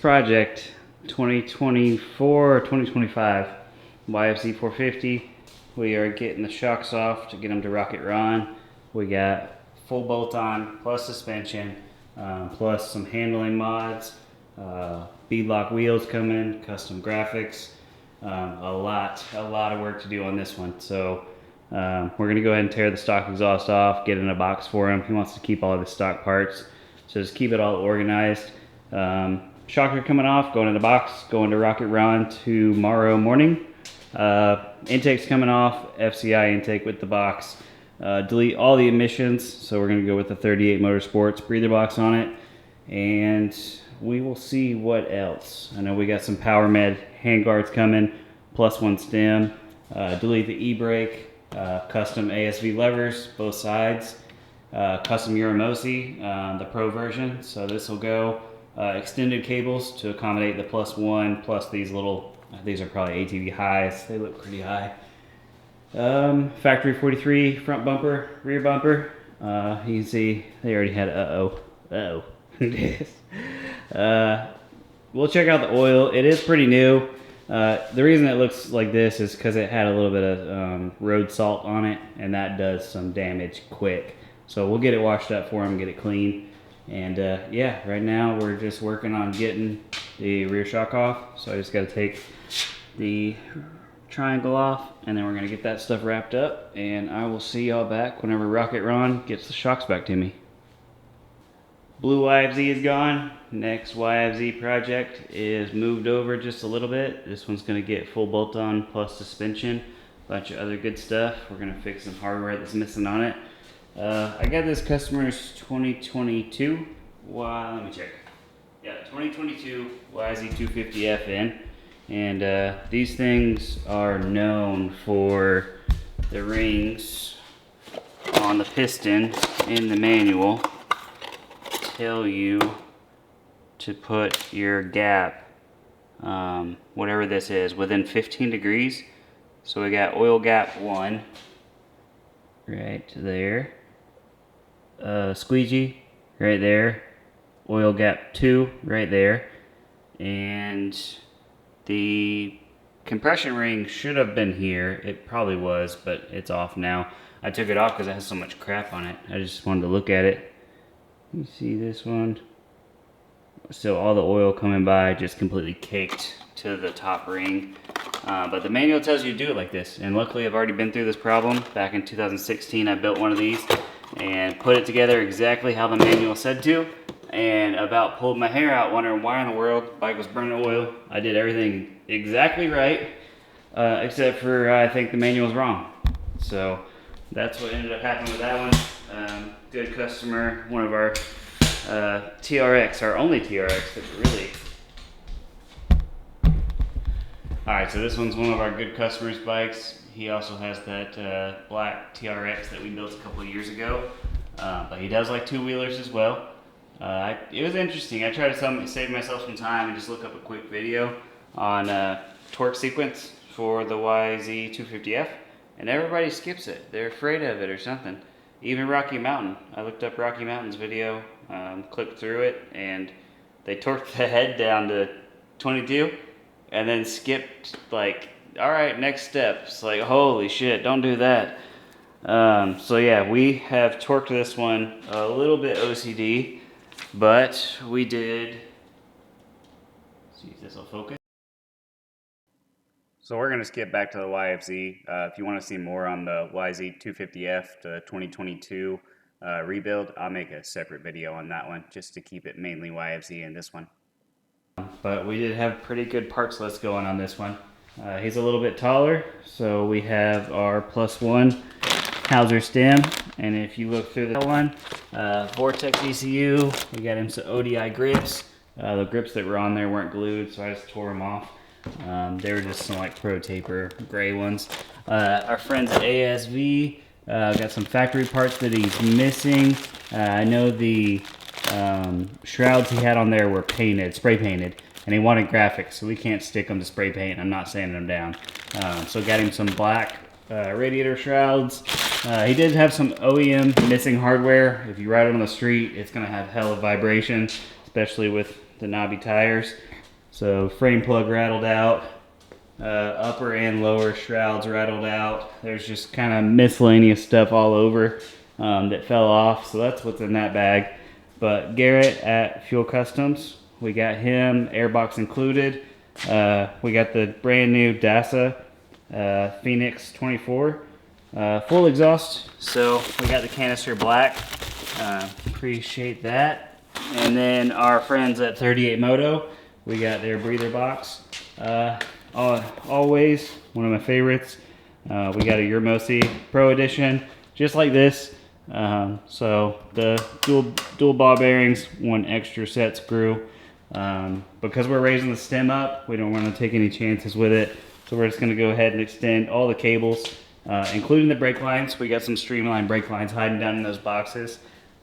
project, 2024 or 2025 YFZ 450. We are getting the shocks off to get them to rocket run. We got full bolt-on plus suspension, plus some handling mods, beadlock wheels coming, custom graphics, a lot of work to do on this one. So we're gonna go ahead and tear the stock exhaust off, get it in a box for him. He wants to keep all of his stock parts, so just keep it all organized. Shocker coming off, going in the box, going to rocket run tomorrow morning. Intake's coming off, FCI intake with the box. Delete all the emissions, so we're going to go with the 38 Motorsports breather box on it, and we will see what else. I know we got some Power Med handguards coming, plus one stem. Delete the e-brake, custom ASV levers, both sides, custom Uramosi, the Pro version, so this will go. Extended cables to accommodate the plus one, plus these little, these are probably ATV highs, they look pretty high. Factory 43 front bumper, rear bumper. You can see they already had we'll check out the oil. It is pretty new. The reason it looks like this is because it had a little bit of road salt on it, and that does some damage quick. So we'll get it washed up for him, get it clean. And yeah, right now we're just working on getting the rear shock off. So I just got to take the triangle off, and then we're going to get that stuff wrapped up, and I will see y'all back whenever Rocket Ron gets the shocks back to me. Blue YFZ is gone. Next YFZ project is moved over just a little bit. This one's going to get full bolt-on plus suspension, a bunch of other good stuff. We're going to fix some hardware that's missing on it. I got this customer's 2022. Let me check. Yeah, 2022 YZ250F in. And these things are known for the rings on the piston in the manual tell you to put your gap, whatever this is, within 15 degrees. So we got oil gap 1 right there, squeegee right there, oil gap 2 right there, and the compression ring should have been here. It probably was, but it's off now. I took it off because it has so much crap on it. I just wanted to look at it. You see this one? So all the oil coming by just completely caked to the top ring. But the manual tells you to do it like this. And luckily I've already been through this problem. Back in 2016 I built one of these and put it together exactly how the manual said to. And about pulled my hair out wondering why in the world the bike was burning oil. I did everything exactly right, except for I think the manual's wrong. So that's what ended up happening with that one. Good customer, one of our TRX, our only TRX that really... Alright, so this one's one of our good customers' bikes. He also has that black TRX that we built a couple of years ago, but he does like two-wheelers as well. It was interesting. I tried to save myself some time and just look up a quick video on torque sequence for the YZ250F, and everybody skips it. They're afraid of it or something. Even Rocky Mountain. I looked up Rocky Mountain's video, clicked through it, and they torqued the head down to 22 and then skipped, like, alright, next step. It's like, holy shit, don't do that. So yeah, we have torqued this one a little bit OCD. But we did, see if this will focus. So we're going to skip back to the YFZ. If you want to see more on the YZ250F, the 2022 rebuild, I'll make a separate video on that one just to keep it mainly YFZ in this one. But we did have pretty good parts list going on this one. He's a little bit taller, so we have our +1 Hauser stem, and if you look through that one, Vortex ECU, we got him some ODI grips. The grips that were on there weren't glued, so I just tore them off. They were just some like Pro Taper gray ones. Our friends at ASV got some factory parts that he's missing. I know the shrouds he had on there were painted, spray painted, and he wanted graphics, so we can't stick them to spray paint. I'm not sanding them down. So got him some black radiator shrouds. He did have some OEM missing hardware. If you ride it on the street, it's going to have hell of vibration, especially with the knobby tires. So frame plug rattled out, upper and lower shrouds rattled out. There's just kind of miscellaneous stuff all over that fell off. So that's what's in that bag. But Garrett at Fuel Customs, we got him, airbox included. We got the brand new Dasa Phoenix 24 full exhaust. So we got the canister black. Appreciate that. And then our friends at 38 Moto, we got their breather box. Always one of my favorites. We got a Yermosi Pro Edition, just like this. So the dual ball bearings, one extra set screw. Because we're raising the stem up, we don't want to take any chances with it. So we're just going to go ahead and extend all the cables, including the brake lines. We got some streamlined brake lines hiding down in those boxes.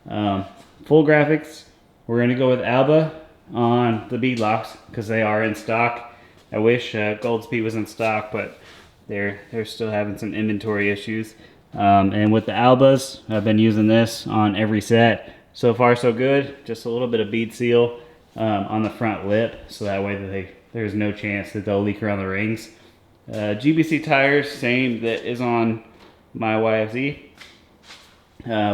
Full graphics, we're going to go with Alba on the bead locks because they are in stock. I wish Goldspeed was in stock, but they're still having some inventory issues. And with the Albas, I've been using this on every set. So far so good, just a little bit of bead seal on the front lip, so that way there's no chance that they'll leak around the rings. GBC tires, same that is on my YFZ.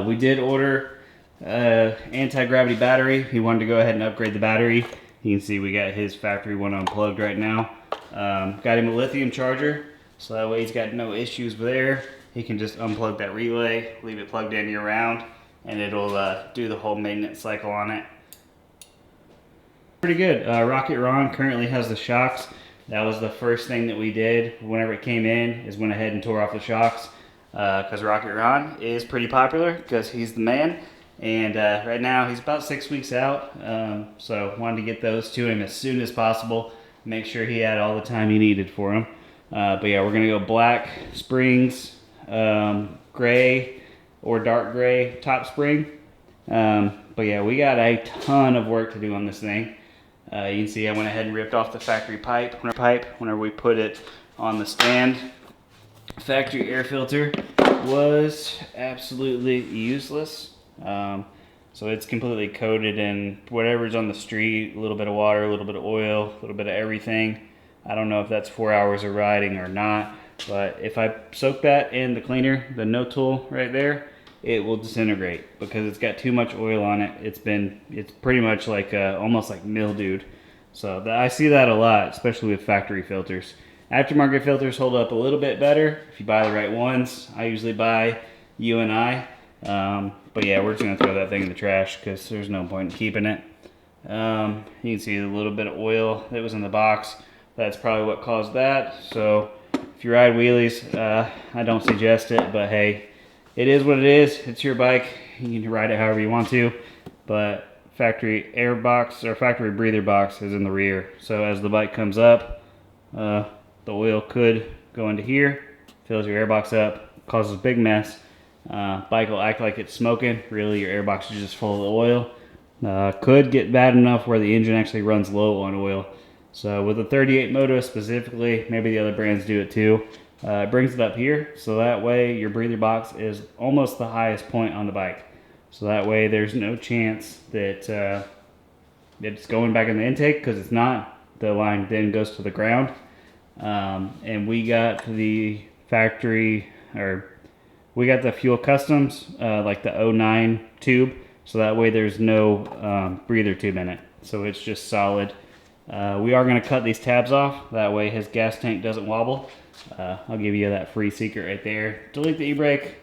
We did order anti-gravity battery. He wanted to go ahead and upgrade the battery. You can see we got his factory one unplugged right now. Got him a lithium charger, so that way he's got no issues there. He can just unplug that relay, leave it plugged in year round, and it'll do the whole maintenance cycle on it. Pretty good. Rocket Ron currently has the shocks. That was the first thing that we did whenever it came in, is went ahead and tore off the shocks. Because Rocket Ron is pretty popular because he's the man. And right now he's about 6 weeks out. So wanted to get those to him as soon as possible. Make sure he had all the time he needed for him. But yeah, we're going to go black springs, gray or dark gray top spring. But yeah, we got a ton of work to do on this thing. You can see I went ahead and ripped off the factory pipe whenever we put it on the stand. Factory air filter was absolutely useless. So it's completely coated in whatever's on the street, a little bit of water, a little bit of oil, a little bit of everything. I don't know if that's 4 hours of riding or not, but if I soak that in the cleaner, the no tool right there, it will disintegrate because it's got too much oil on it. It's pretty much like almost like mildewed. So I see that a lot, especially with factory filters. Aftermarket filters hold up a little bit better if you buy the right ones. I usually buy UNI. But yeah, we're just gonna throw that thing in the trash because there's no point in keeping it. You can see a little bit of oil that was in the box. That's probably what caused that. So if you ride wheelies, I don't suggest it, but hey, it is what it is. It's your bike. You can ride it however you want to, but factory air box or factory breather box is in the rear. So as the bike comes up, the oil could go into here, fills your airbox up, causes a big mess. Bike will act like it's smoking. Really, your airbox is just full of oil. Could get bad enough where the engine actually runs low on oil. So with the 38 Moto specifically, maybe the other brands do it too. It brings it up here, so that way your breather box is almost the highest point on the bike. So that way there's no chance that it's going back in the intake, because it's not. The line then goes to the ground. And we got the factory, or we got the Fuel Customs, like the 09 tube, so that way there's no breather tube in it. So it's just solid. We are going to cut these tabs off, that way his gas tank doesn't wobble. I'll give you that free secret right there. Delete the e-brake.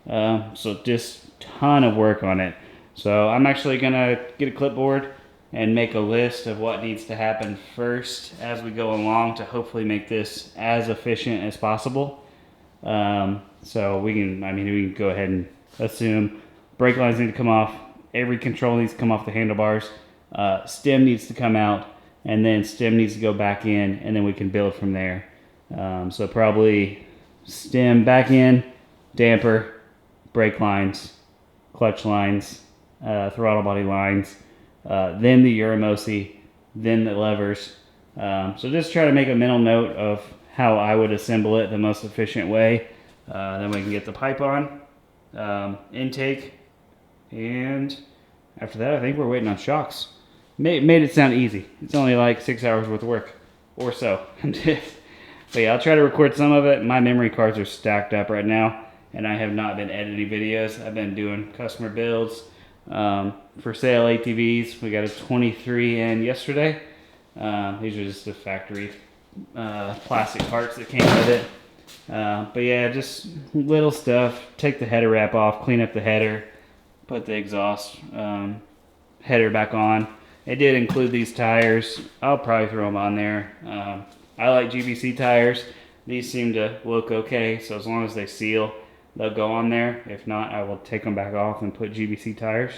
So just ton of work on it. So I'm actually going to get a clipboard and make a list of what needs to happen first as we go along to hopefully make this as efficient as possible. So we can go ahead and assume brake lines need to come off, every control needs to come off the handlebars, stem needs to come out, and then stem needs to go back in, and then we can build from there. So probably stem back in, damper, brake lines, clutch lines, throttle body lines, then the Yermosi, then the levers. So just try to make a mental note of how I would assemble it the most efficient way. Then we can get the pipe on, intake, and after that I think we're waiting on shocks. Made it sound easy. It's only like 6 hours worth of work or so. But yeah, I'll try to record some of it. My memory cards are stacked up right now, and I have not been editing videos. I've been doing customer builds, for sale ATVs. We got a 23 in yesterday. These are just the factory plastic parts that came with it. But yeah, just little stuff. Take the header wrap off, clean up the header, put the exhaust header back on. It did include these tires. I'll probably throw them on there. I like GBC tires. These seem to look okay, so as long as they seal, they'll go on there. If not, I will take them back off and put GBC tires.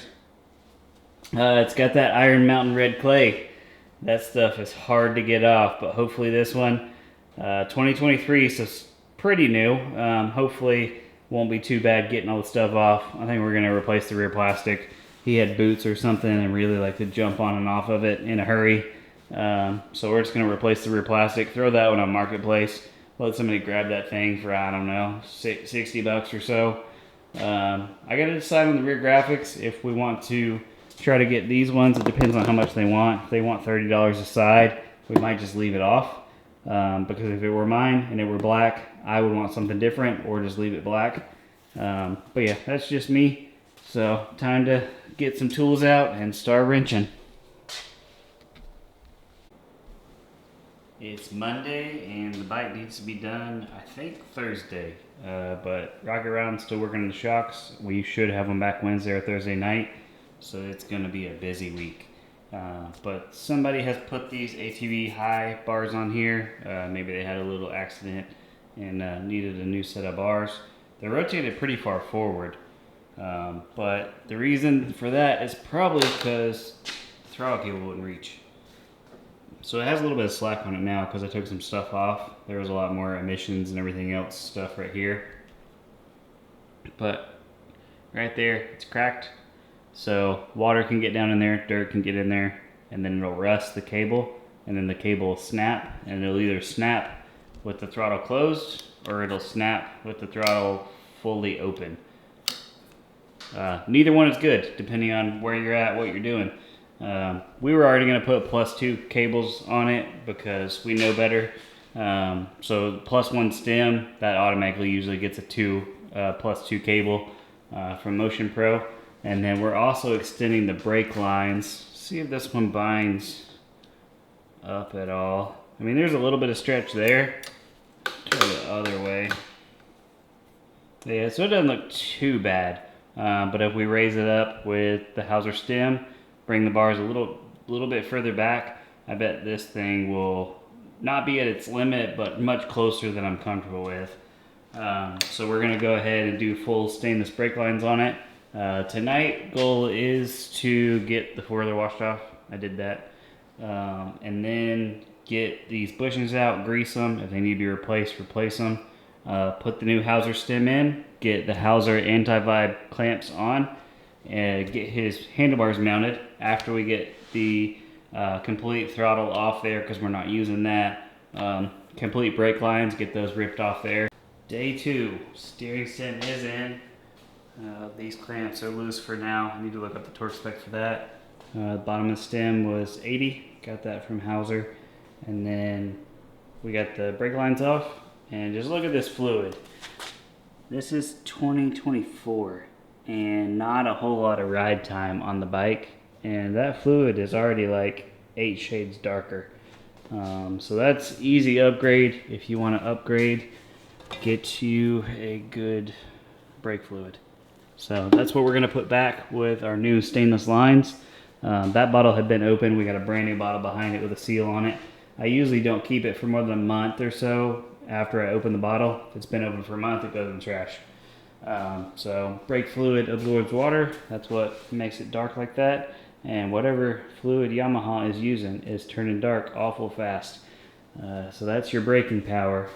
It's got that Iron Mountain red clay. That stuff is hard to get off, but hopefully this one, 2023, so it's pretty new. Hopefully won't be too bad getting all the stuff off. I think we're going to replace the rear plastic. He had boots or something and really like to jump on and off of it in a hurry. So we're just going to replace the rear plastic, throw that one on Marketplace, let somebody grab that thing for, I don't know, 60 bucks or so. I got to decide on the rear graphics if we want to try to get these ones. It depends on how much they want. If they want $30 a side, we might just leave it off. Because if it were mine and it were black, I would want something different or just leave it black. But yeah, that's just me. So time to get some tools out and start wrenching. It's Monday and the bike needs to be done, I think, Thursday. But Rocket Rowd's still working on the shocks. We should have them back Wednesday or Thursday night. So it's going to be a busy week. But somebody has put these ATV high bars on here. Maybe they had a little accident and needed a new set of bars. They're rotated pretty far forward. But the reason for that is probably because the throttle cable wouldn't reach. So it has a little bit of slack on it now because I took some stuff off. There was a lot more emissions and everything else stuff right here. But right there, it's cracked. So water can get down in there, dirt can get in there, and then it'll rust the cable, and then the cable will snap, and it'll either snap with the throttle closed or it'll snap with the throttle fully open. Neither one is good, depending on where you're at, what you're doing. We were already going to put +2 cables on it because we know better. So +1 stem, that automatically usually gets a +2 cable from Motion Pro. And then we're also extending the brake lines. See if this one binds up at all. I mean, there's a little bit of stretch there. Turn the other way. Yeah, so it doesn't look too bad. But if we raise it up with the Hauser stem, bring the bars a little bit further back, I bet this thing will not be at its limit, but much closer than I'm comfortable with. So we're gonna go ahead and do full stainless brake lines on it. Tonight, goal is to get the four-wheeler washed off. I did that. And then get these bushings out, grease them. If they need to be replaced, replace them. Put the new Hauser stem in, get the Hauser anti-vibe clamps on, and get his handlebars mounted after we get the complete throttle off there because we're not using that. Complete brake lines, get those ripped off there. Day 2, steering stem is in. These clamps are loose for now. I need to look up the torque spec for that. The bottom of the stem was 80. Got that from Hauser. And then we got the brake lines off. And just look at this fluid. This is 2024 and not a whole lot of ride time on the bike. And that fluid is already like 8 shades darker. So that's easy upgrade. If you want to upgrade, get you a good brake fluid. So that's what we're going to put back with our new stainless lines. That bottle had been open. We got a brand new bottle behind it with a seal on it. I usually don't keep it for more than a month or so after I open the bottle. If it's been open for a month, it goes in the trash. So brake fluid absorbs water. That's what makes it dark like that. And whatever fluid Yamaha is using is turning dark awful fast. So that's your braking power.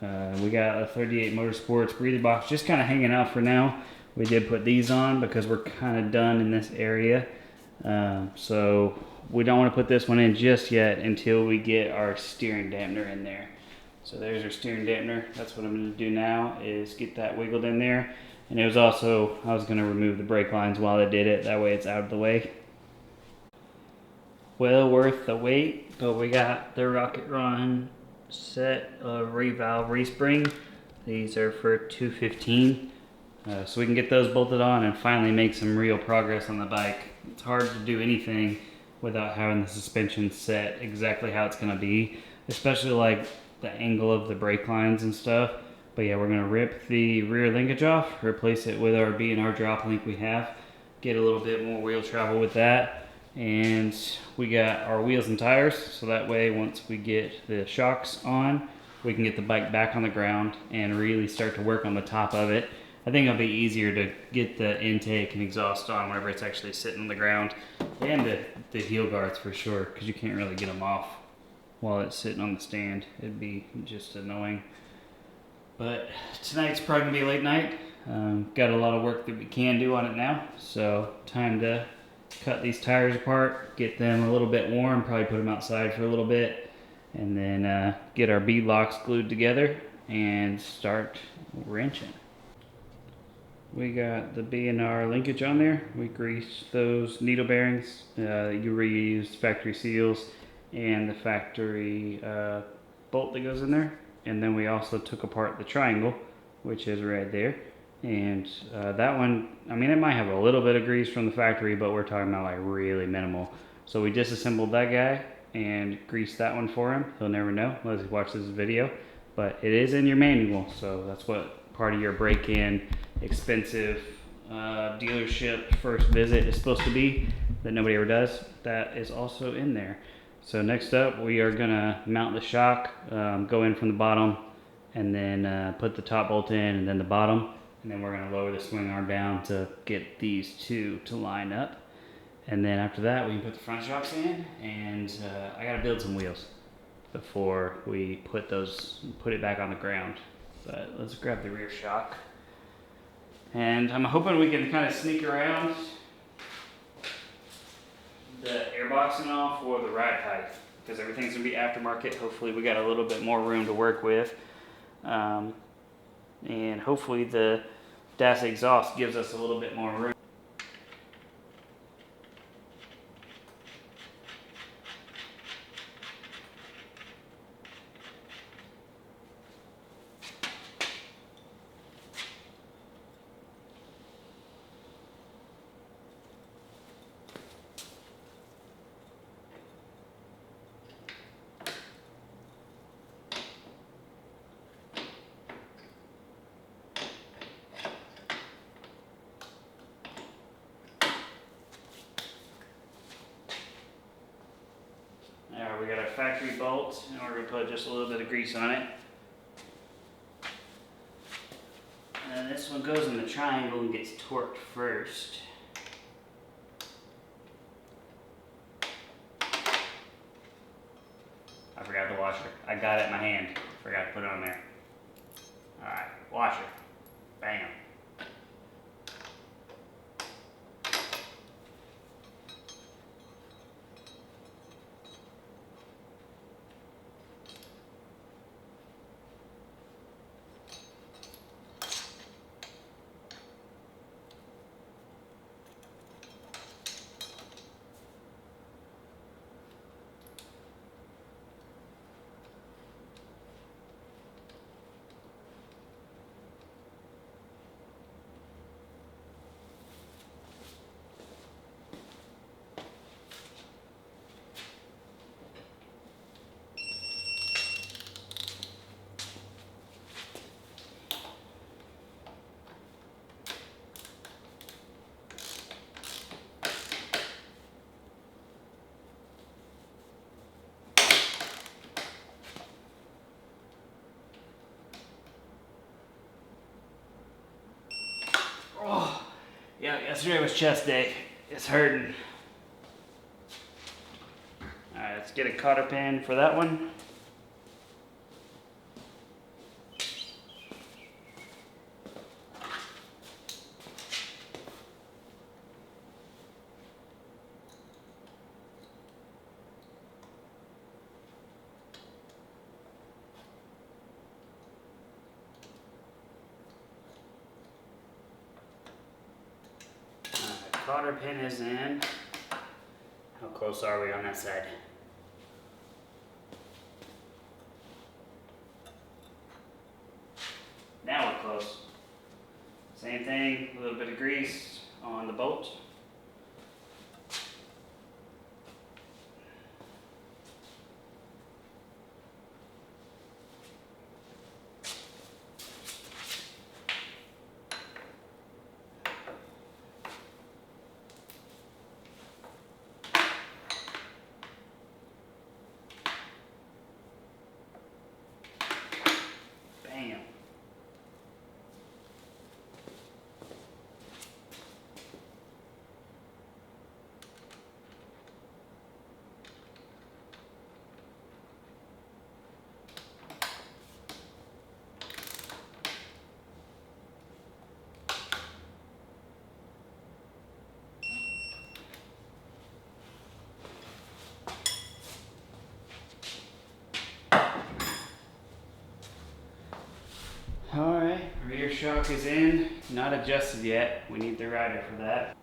We got a 38 Motorsports breather box just kind of hanging out for now. We did put these on because we're kind of done in this area. So we don't want to put this one in just yet until we get our steering dampener in there. So there's our steering dampener. That's what I'm going to do now is get that wiggled in there. And it was also, I was going to remove the brake lines while I did it. That way it's out of the way. well worth the wait. But we got the Rocket Run set of revalve respring. These are for 215. So we can get those bolted on and finally make some real progress on the bike. It's hard to do anything without having the suspension set exactly how it's going to be, especially like the angle of the brake lines and stuff. But yeah, we're going to rip the rear linkage off, replace it with our B&R drop link we have, get a little bit more wheel travel with that. And we got our wheels and tires, so that way once we get the shocks on, we can get the bike back on the ground and really start to work on the top of it. I think it'll be easier to get the intake and exhaust on whenever it's actually sitting on the ground, and the heel guards for sure, because you can't really get them off while it's sitting on the stand. It'd be just annoying. But tonight's probably gonna be a late night. Got a lot of work that we can do on it now, so time to cut these tires apart, get them a little bit warm, probably put them outside for a little bit, and then get our bead locks glued together and start wrenching. We got the B&R linkage on there. We greased those needle bearings. You reuse factory seals and the factory bolt that goes in there. And then we also took apart the triangle, which is right there. And that one, I mean, it might have a little bit of grease from the factory, but we're talking about like really minimal. So we disassembled that guy and greased that one for him. He'll never know unless he watches this video. But it is in your manual, so that's what part of your break-in expensive dealership first visit is supposed to be, that nobody ever does. That is also in there. So next up, we are gonna mount the shock, go in from the bottom, and then put the top bolt in and then the bottom, and then we're gonna lower the swing arm down to get these two to line up. And then after that, we can put the front shocks in, and I gotta build some wheels before we put it back on the ground. But let's grab the rear shock. And I'm hoping we can kind of sneak around the airbox and all for the ride height, because everything's gonna be aftermarket. Hopefully we got a little bit more room to work with, and hopefully the Dasa exhaust gives us a little bit more room. We got our factory bolt, and we're going to put just a little bit of grease on it. And then this one goes in the triangle and gets torqued first. I forgot the washer. I got it in my hand. Forgot to put it on there. Alright, washer. Bam. Oh, yeah, yesterday was chest day. It's hurting. Alright, let's get a cotter pin for that one. Cotter pin is in. How close are we on that side? Now we're close. Same thing, a little bit of grease on the bolt. Bam. Alright, rear shock is in, not adjusted yet. We need the rider for that.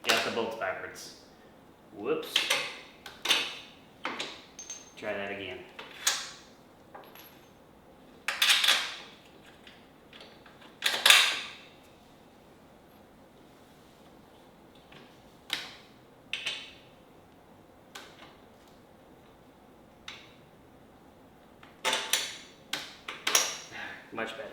Got the bolts backwards. Whoops. Try that again. Much better.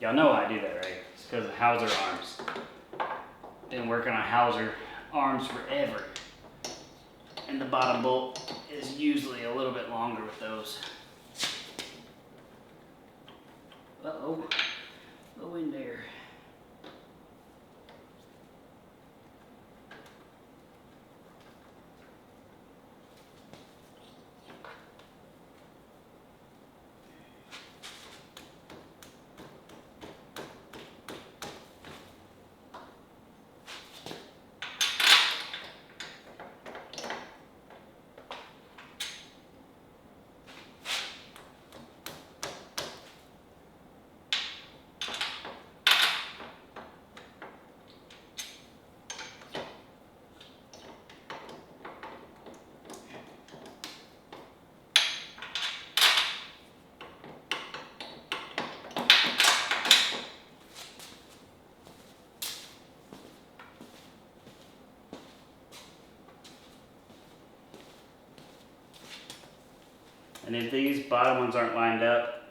Y'all know I do that, right? It's because of Hauser arms. Been working on Hauser arms forever. And the bottom bolt is usually a little bit longer with those. Uh-oh. Go in there. And if these bottom ones aren't lined up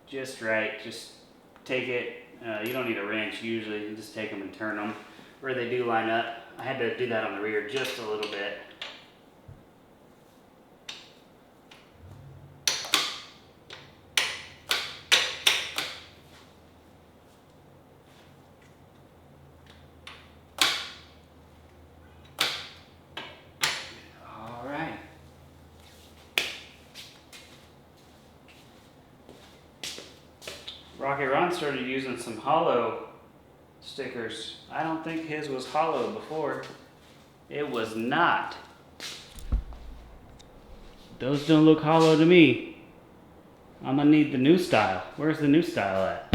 just right, just take it, you don't need a wrench usually, you just take them and turn them where they do line up. I had to do that on the rear just a little bit. Rocket Ron started using some hollow stickers. I don't think his was hollow before. It was not. Those don't look hollow to me. I'm gonna need the new style. Where's the new style at?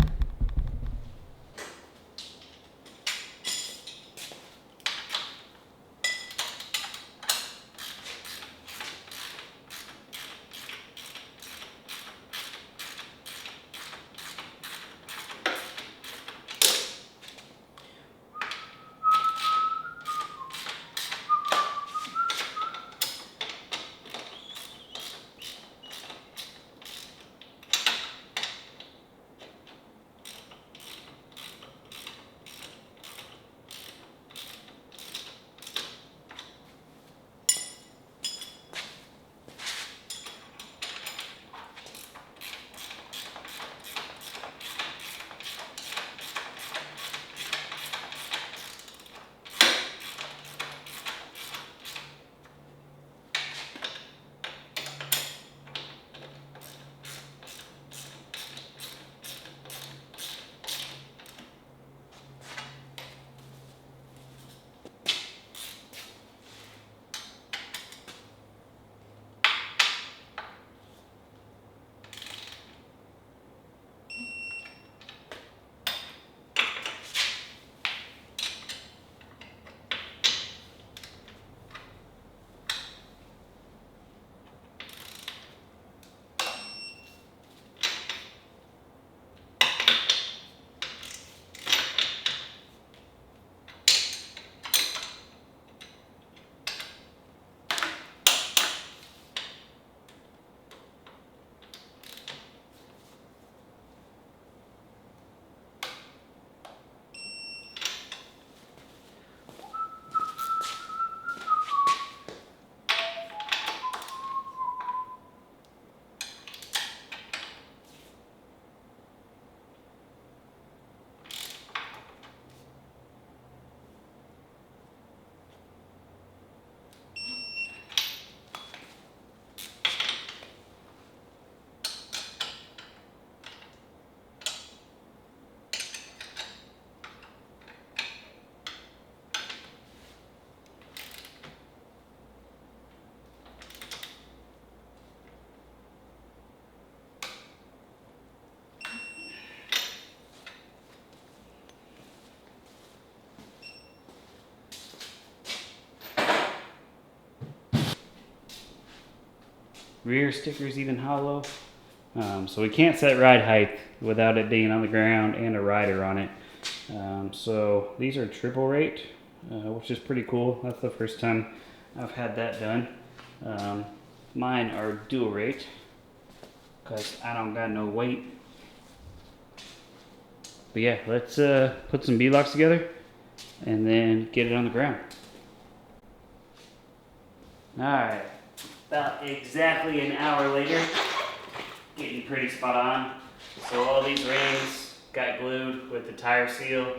rear sticker's even hollow. So we can't set ride height without it being on the ground and a rider on it. So these are triple rate, which is pretty cool. That's the first time I've had that done. Mine are dual rate because I don't got no weight. But yeah, let's put some B-locks together and then get it on the ground. Alright, about exactly an hour later, getting pretty spot on. So all these rings got glued with the tire seal.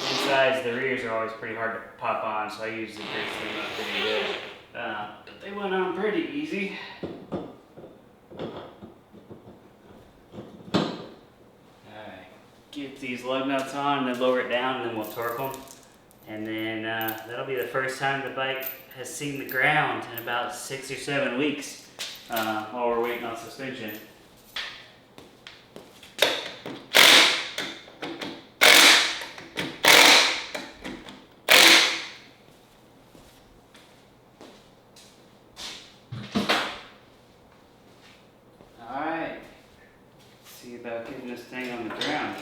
Insides, the rears are always pretty hard to pop on, so I usually grease them up pretty good. But they went on pretty easy. Alright, get these lug nuts on and then lower it down and then we'll torque them. And then that'll be the first time the bike has seen the ground in about 6 or 7 weeks while we're waiting on suspension. Alright, see about getting this thing on the ground.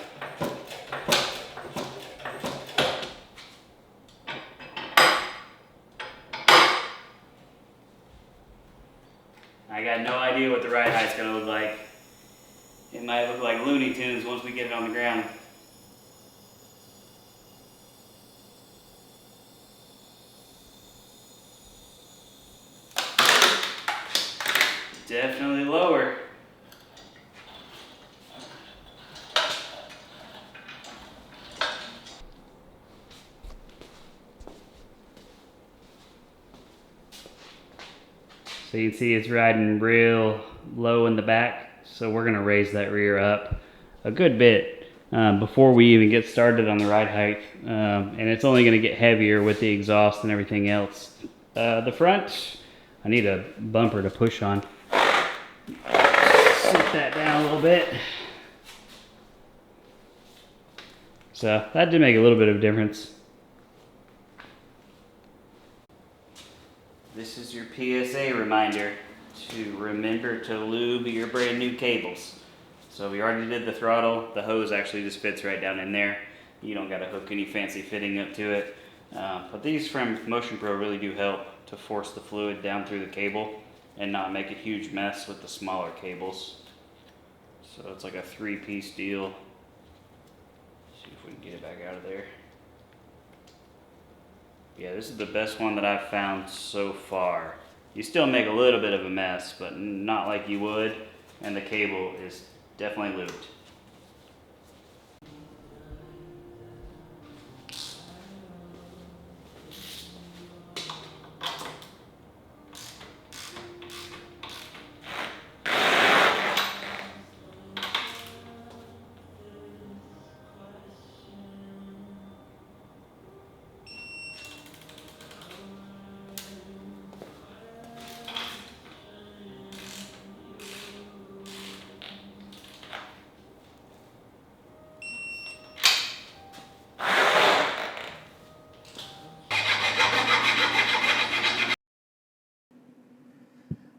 I got no idea what the ride height's gonna look like. It might look like Looney Tunes once we get it on the ground. Definitely lower. So you can see it's riding real low in the back, so we're gonna raise that rear up a good bit before we even get started on the ride height, and it's only gonna get heavier with the exhaust and everything else. The front, I need a bumper to push on. Sit that down a little bit. So that did make a little bit of a difference. This is your PSA reminder to remember to lube your brand new cables. So we already did the throttle. The hose actually just fits right down in there. You don't got to hook any fancy fitting up to it. But these from Motion Pro really do help to force the fluid down through the cable and not make a huge mess with the smaller cables. So it's like a 3-piece deal. See if we can get it back out of there. Yeah, this is the best one that I've found so far. You still make a little bit of a mess, but not like you would, and the cable is definitely lubed.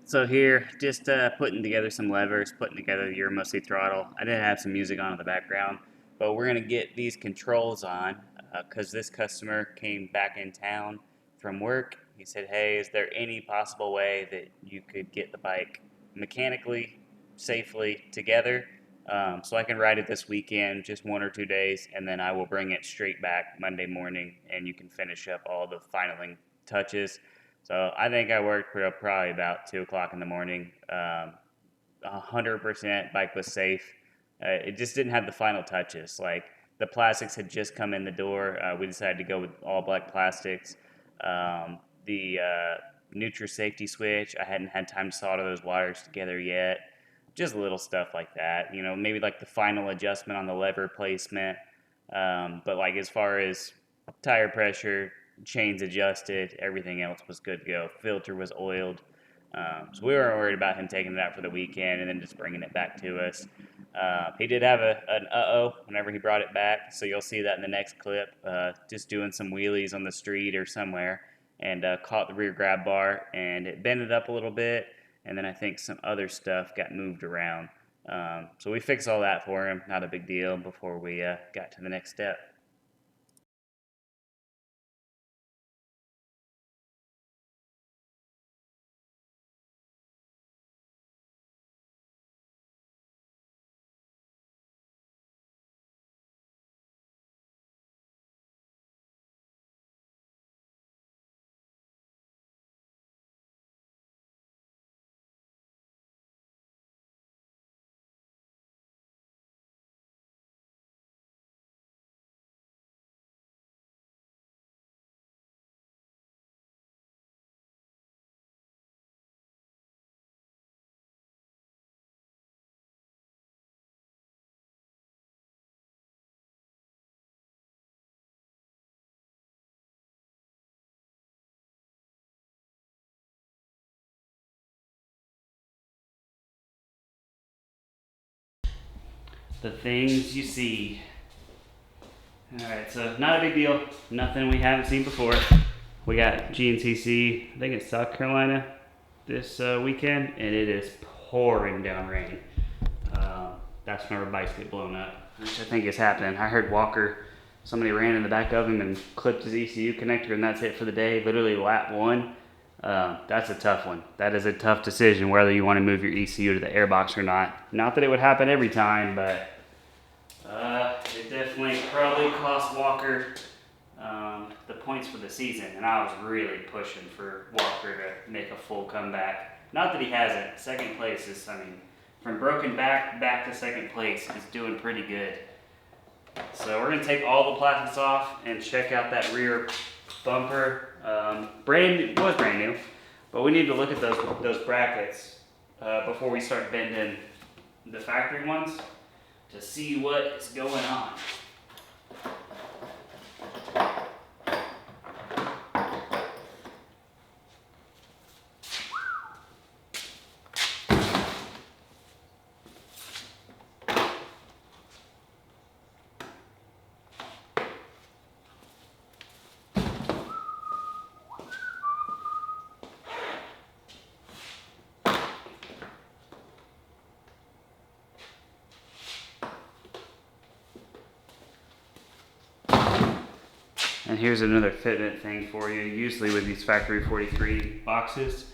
So here, just putting together some levers, putting together your mostly throttle. I did have some music on in the background, but we're gonna get these controls on because this customer came back in town from work. He said, hey, is there any possible way that you could get the bike mechanically, safely together so I can ride it this weekend, just 1 or 2 days, and then I will bring it straight back Monday morning and you can finish up all the finaling touches. So I think I worked for probably about 2 o'clock in the morning. 100% bike was safe. It just didn't have the final touches. Like the plastics had just come in the door. We decided to go with all black plastics. The Nutra safety switch, I hadn't had time to solder those wires together yet. Just little stuff like that. You know, maybe like the final adjustment on the lever placement. But like as far as tire pressure, chains adjusted, everything else was good to go. Filter was oiled. So we weren't worried about him taking it out for the weekend and then just bringing it back to us. He did have an uh-oh whenever he brought it back, so you'll see that in the next clip. Just doing some wheelies on the street or somewhere and caught the rear grab bar and it bended up a little bit and then I think some other stuff got moved around. So we fixed all that for him, not a big deal, before we got to the next step. The things you see. Alright, so not a big deal. Nothing we haven't seen before. We got GNCC, I think it's South Carolina, this weekend, and it is pouring down rain. That's when our bikes get blown up, which I think is happening. I heard Walker, somebody ran in the back of him and clipped his ECU connector, and that's it for the day. Literally lap one. That's a tough one. That is a tough decision whether you want to move your ECU to the airbox or not. Not that it would happen every time, but it definitely probably cost Walker the points for the season, and I was really pushing for Walker to make a full comeback. Not that he hasn't. Second place is, I mean, from broken back to second place, he's doing pretty good. So we're going to take all the plastics off and check out that rear bumper. Was brand new, but we need to look at those brackets before we start bending the factory ones to see what is going on. And here's another fitment thing for you. Usually with these factory 43 boxes,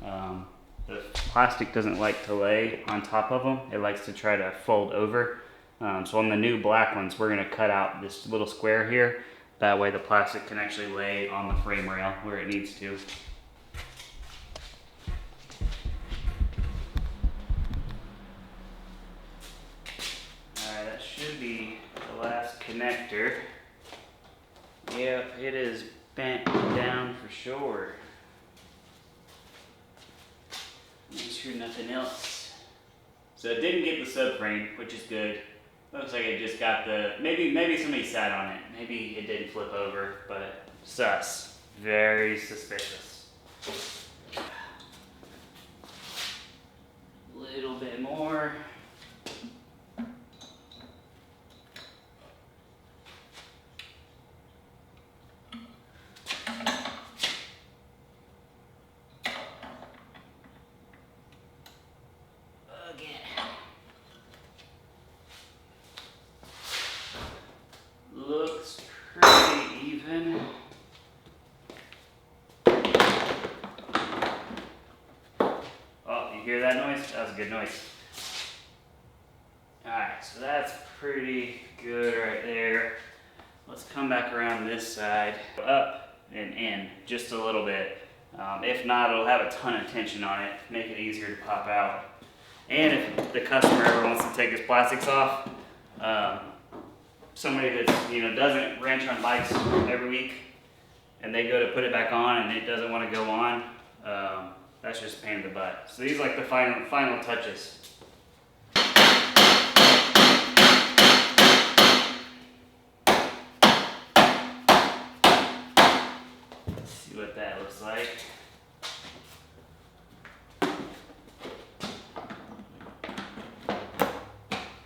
the plastic doesn't like to lay on top of them. It likes to try to fold over. So on the new black ones, we're gonna cut out this little square here. That way the plastic can actually lay on the frame rail where it needs to. Alright, that should be the last connector. Yep, it is bent down for sure. Make sure nothing else. So it didn't get the subframe, which is good. Looks like it just got the, maybe somebody sat on it. Maybe it didn't flip over, but sus. Very suspicious. A little bit more. Looks pretty even. Oh, you hear that noise? That was a good noise. Alright, so that's pretty good right there. Let's come back around this side. Up and in just a little bit. If not, it'll have a ton of tension on it, make it easier to pop out. And if the customer ever wants to take his plastics off, somebody that doesn't wrench on bikes every week, and they go to put it back on and it doesn't want to go on, that's just a pain in the butt. So these are like the final touches. Let's see what that looks like.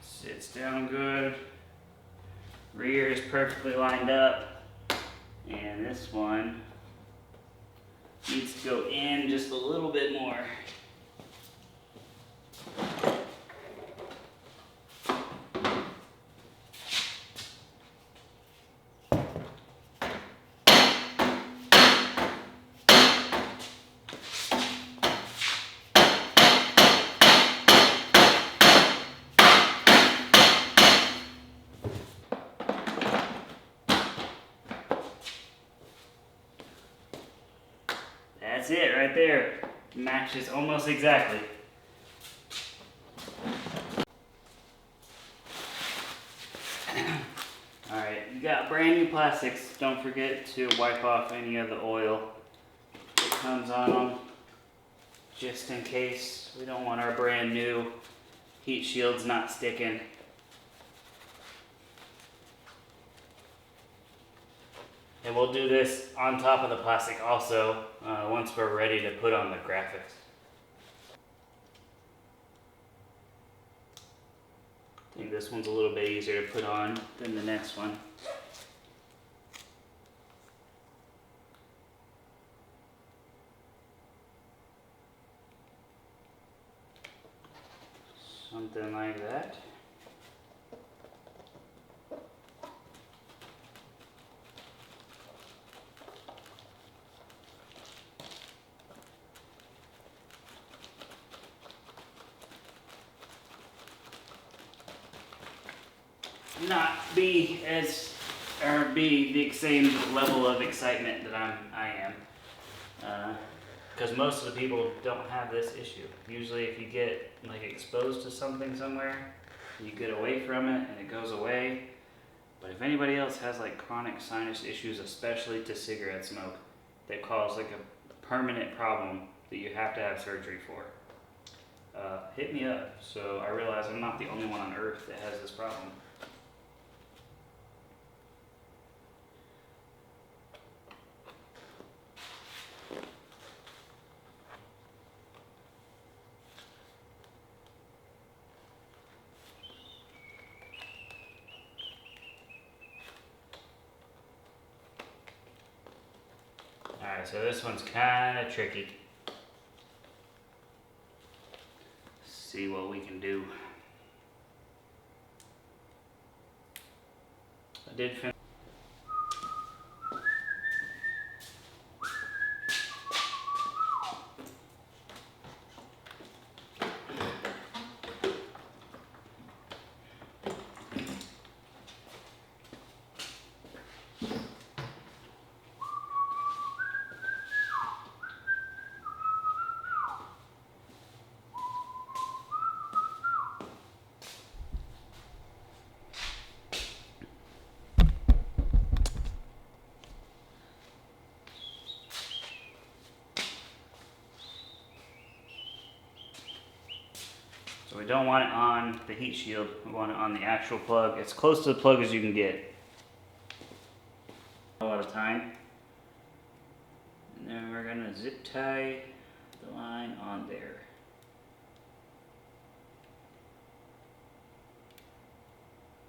Sits down good. Rear is perfectly lined up, and this one needs to go in just a little bit more. That's it right there. Matches almost exactly. Alright, you got brand new plastics. Don't forget to wipe off any of the oil that comes on them, just in case. We don't want our brand new heat shields not sticking. And we'll do this on top of the plastic also once we're ready to put on the graphics. I think this one's a little bit easier to put on than the next one. Something like that. Not be the same level of excitement that I am, because most of the people don't have this issue. Usually, if you get like exposed to something somewhere, you get away from it and it goes away. But if anybody else has like chronic sinus issues, especially to cigarette smoke, that cause like a permanent problem that you have to have surgery for, hit me up. So I realize I'm not the only one on earth that has this problem. Alright, so this one's kind of tricky. See what we can do. I did finish. So we don't want it on the heat shield, we want it on the actual plug, as close to the plug as you can get. A lot of time. And then we're going to zip tie the line on there.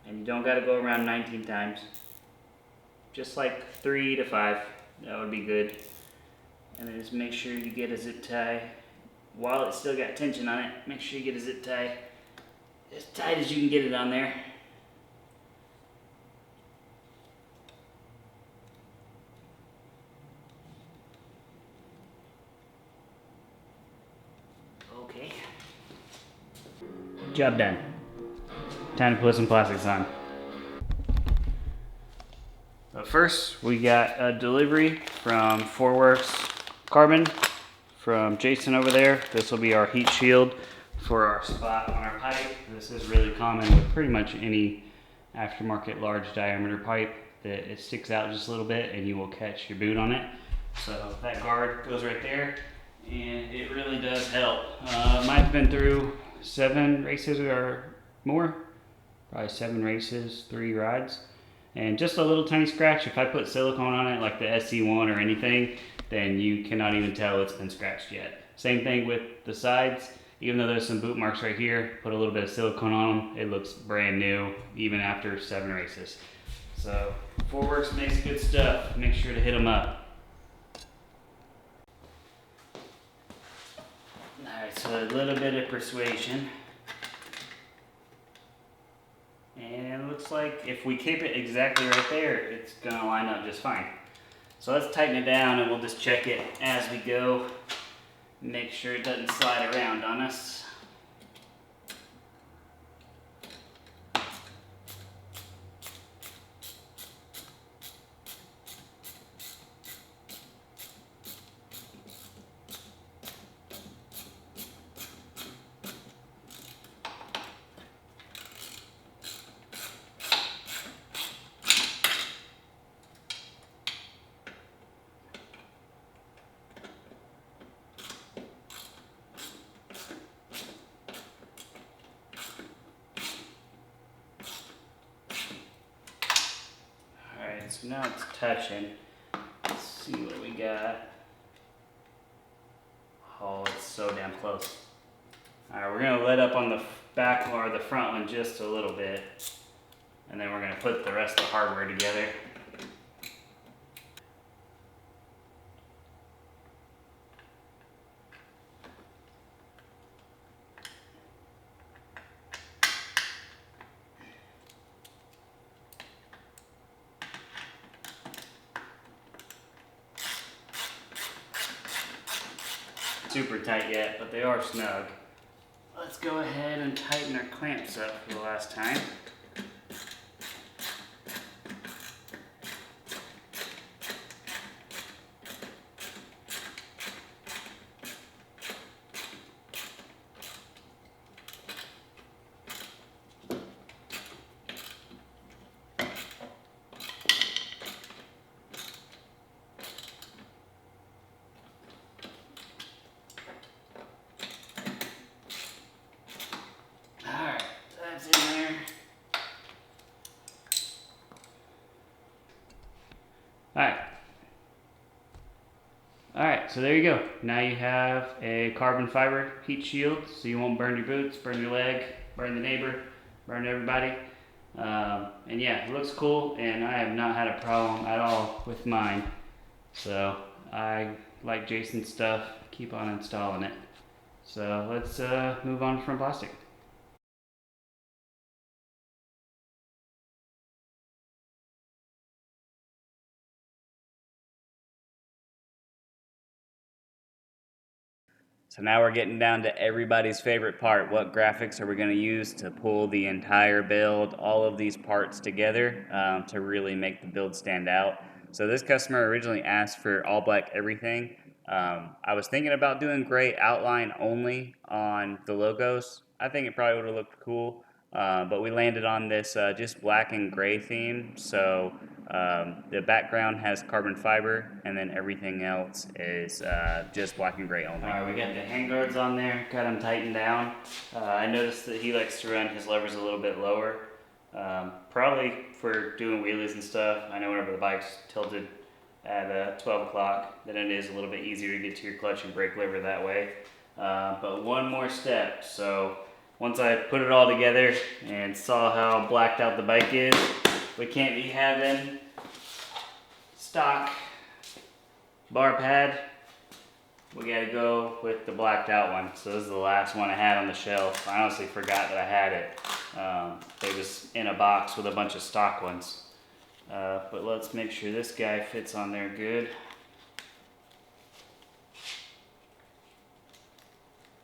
And you don't got to go around 19 times. Just like 3 to 5, that would be good. And then just make sure you get a zip tie. While it's still got tension on it, make sure you get a zip tie as tight as you can get it on there. Okay. Job done. Time to put some plastics on. But first, we got a delivery from 4Works Carbon from Jason over there. This will be our heat shield for our spot on our pipe. This is really common with pretty much any aftermarket large diameter pipe, that it sticks out just a little bit and you will catch your boot on it. So that guard goes right there and it really does help. Mine's been through 7 races or more, probably 7 races, 3 rides. And just a little tiny scratch, if I put silicone on it like the SC1 or anything, then you cannot even tell it's been scratched yet. Same thing with the sides. Even though there's some boot marks right here, put a little bit of silicone on them, it looks brand new even after 7 races. So 4Works makes good stuff. Make sure to hit them up. Alright, so a little bit of persuasion. And it looks like if we keep it exactly right there, it's gonna line up just fine. So let's tighten it down and we'll just check it as we go. Make sure it doesn't slide around on us. so now it's touching. Let's see what we got. Oh, it's so damn close. Alright, we're gonna let up on the back or the front one just a little bit, and then we're gonna put the rest of the hardware together. Super tight yet, but they are snug. Let's go ahead and tighten our clamps up for the last time. In there. Alright, so there you go. Now you have a carbon fiber heat shield, so you won't burn your boots, burn your leg, burn the neighbor, burn everybody. And yeah, it looks cool, and I have not had a problem at all with mine. So I like Jason's stuff, keep on installing it. So let's move on from plastic. So now we're getting down to everybody's favorite part. What graphics are we going to use to pull the entire build, all of these parts together to really make the build stand out? So this customer originally asked for all black everything. I was thinking about doing gray outline only on the logos. I think it probably would have looked cool, but we landed on this just black and gray theme. So the background has carbon fiber, and then everything else is just black and gray only. Alright, we got the handguards on there, got them tightened down. I noticed that he likes to run his levers a little bit lower. Probably for doing wheelies and stuff. I know whenever the bike's tilted at 12 o'clock, then it is a little bit easier to get to your clutch and brake lever that way. But one more step. So once I put it all together and saw how blacked out the bike is, we can't be having stock bar pad. We gotta go with the blacked out one. So this is the last one I had on the shelf. I honestly forgot that I had it. It was in a box with a bunch of stock ones. But let's make sure this guy fits on there good.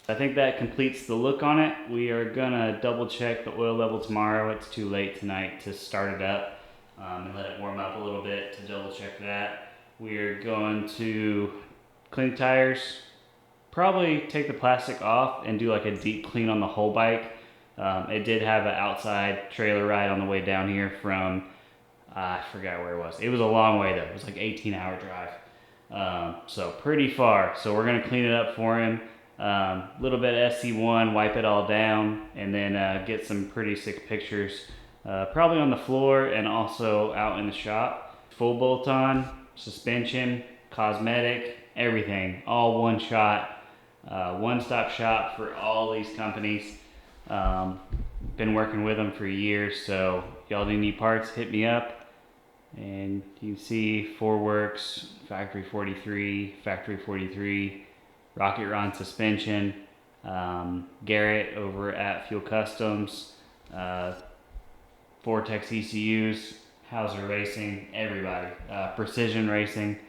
I think that completes the look on it. We are gonna double check the oil level tomorrow. It's too late tonight to start it up and let it warm up a little bit to double check that. We are going to clean the tires, probably take the plastic off and do like a deep clean on the whole bike. It did have an outside trailer ride on the way down here from, I forgot where it was. It was a long way though. It was like 18-hour drive. So pretty far. So we're gonna clean it up for him. Little bit of SC1, wipe it all down, and then get some pretty sick pictures. Probably on the floor and also out in the shop. Full bolt-on, suspension, cosmetic, everything. All one shot. One-stop shop for all these companies. Been working with them for years, so y'all do need parts, hit me up. And you can see Forworks, Factory 43, Rocket Ron suspension, Garrett over at Fuel Customs, Vortex ECUs, Hauser Racing, everybody, Precision Racing,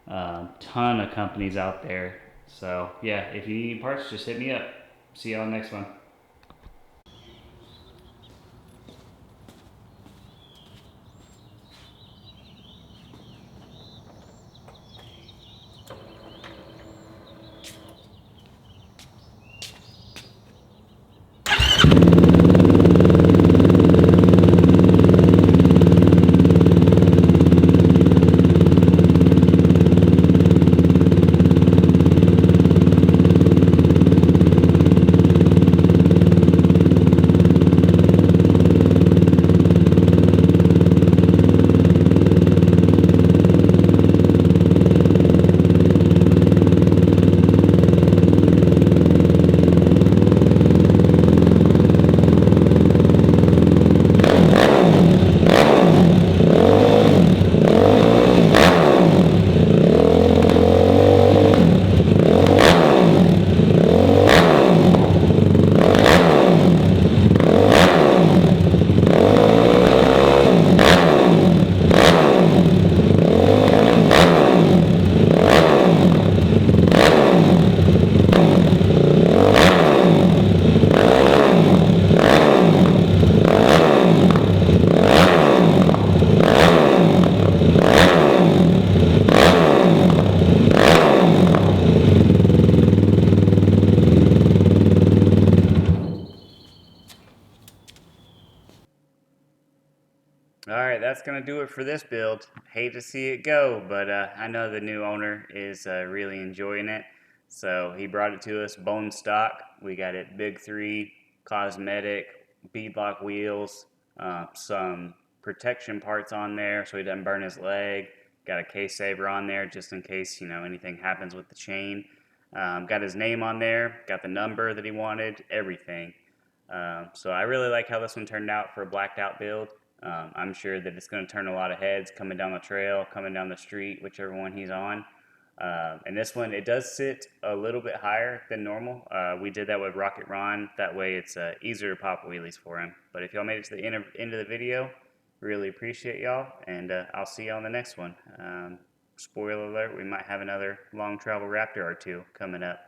ton of companies out there. So yeah, if you need parts, just hit me up. See you on the next one. that's going to do it for this build. Hate to see it go, but I know the new owner is really enjoying it. So he brought it to us bone stock. We got it big 3, cosmetic, beadlock wheels, some protection parts on there so he doesn't burn his leg. Got a case saver on there just in case, you know, anything happens with the chain. Got his name on there, got the number that he wanted, everything. So I really like how this one turned out for a blacked out build. I'm sure that it's going to turn a lot of heads coming down the trail, coming down the street, whichever one he's on. And this one, it does sit a little bit higher than normal. We did that with Rocket Ron. That way it's easier to pop wheelies for him. But if y'all made it to the end of the video, really appreciate y'all. And I'll see you on the next one. Spoiler alert, we might have another long travel Raptor or two coming up.